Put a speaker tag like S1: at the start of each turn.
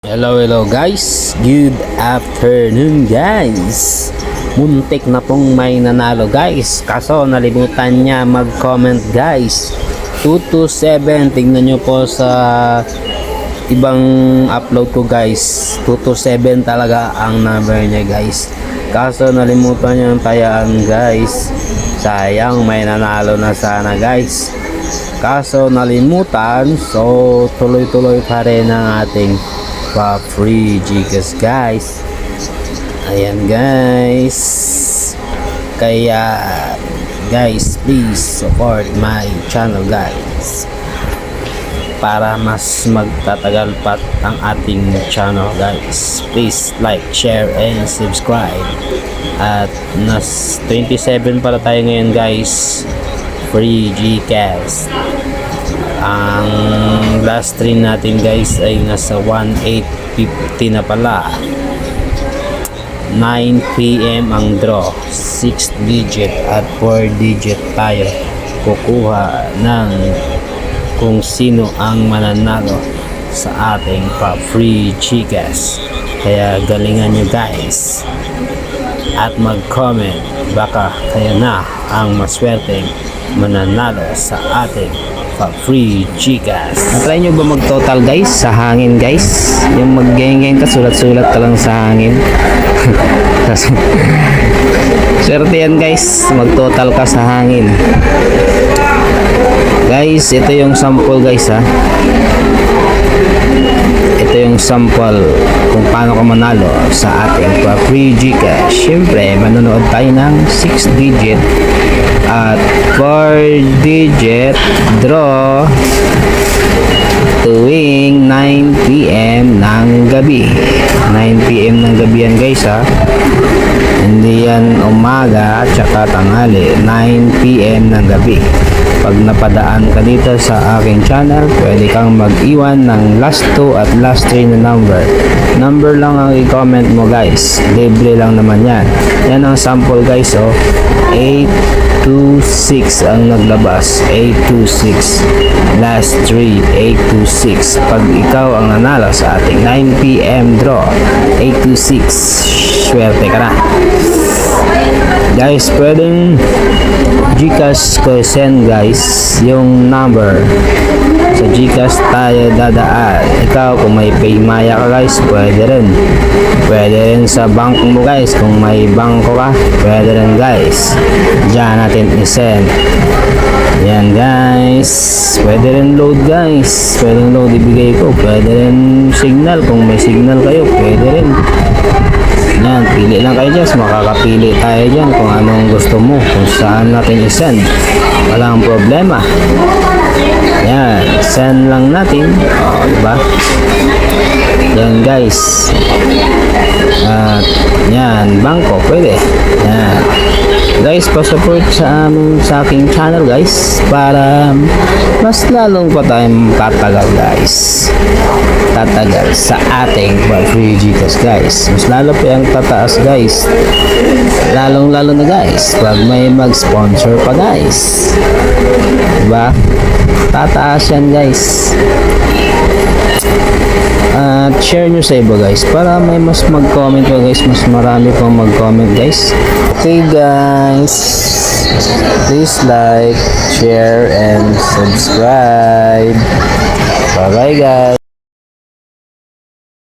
S1: Hello guys, good afternoon guys. Muntik na pong may nanalo guys, kaso nalimutan niya mag-comment guys. 227, tingnan nyo po sa ibang upload ko guys, 227 talaga ang number niya guys, kaso nalimutan niya ang tayaan guys. Sayang, may nanalo na sana guys, kaso nalimutan. So tuloy-tuloy pa rin ang ating free Gcash guys. Ayan guys, kaya guys, please support my channel guys, para mas magtatagal pa ang ating channel guys. Please like, share, and subscribe. At nas 27 para tayo ngayon guys, free Gcash. Ang last stream natin guys ay nasa 1850 na pala. 9 PM ang draw, 6 digit at 4 digit tayo kukuha ng kung sino ang mananalo sa ating free Gcash. Kaya galingan nyo guys at mag-comment, baka kayo na ang maswerteng mananalo sa ating free Gcash. Natry nyo ba mag-total guys sa hangin guys? Yung mag-geng-geng ka, sulat-sulat ka lang sa hangin. Swerte yan guys, mag-total ka sa hangin. Guys, ito yung sample guys ha. Ito yung sample kung paano ka manalo sa ating free Gcash. Siyempre, manonood tayo ng 6 digit at 4 digit draw tuwing 9 PM ng gabi. 9 PM ng gabi yan guys ha. Hindi yan umaga at saka tanghali. 9 PM ng gabi. Pag napadaan ka dito sa aking channel, pwede kang mag-iwan ng last 2 at last 3 na number. Number lang ang i-comment mo guys. Libre lang naman yan. Yan ang sample guys oh. 826 ang naglabas. 826. Last 3, 826. Pag ikaw ang nanalo sa ating 9 PM draw, 826. Swerte ka na. Guys, pwedeng Gcash ko send guys yung number. Sa Gcash tayo dadaan. Ikaw kung may Paymaya ka guys, pwede rin. Pwede rin sa bank mo guys, kung may bangko ka, pwede rin guys. Diyan natin i-send. Yan guys, pwede rin load guys. Pwede rin load ibigay ko. Pwede rin signal, kung may signal kayo, pwede rin. Yan, pili lang kayo dyan. Makakapili tayo dyan kung anong gusto mo, kung saan natin i-send. Walang problema. Yan, send lang natin. O, diba? Yan guys. At yan, bangko, pwede. Yan. Guys, pa-support sa aking channel guys, para mas lalong pa tayong tatagal guys. Tatagal sa ating free Gcash guys. Mas lalo pa yung tataas guys. Lalong lalo na guys pag may mag-sponsor pa guys, diba? Tataas yan guys. At share nyo sa iba guys, para may mas mag-comment pa guys. Mas marami pang mag-comment guys. Okay guys, please like, share, and subscribe. Bye bye guys.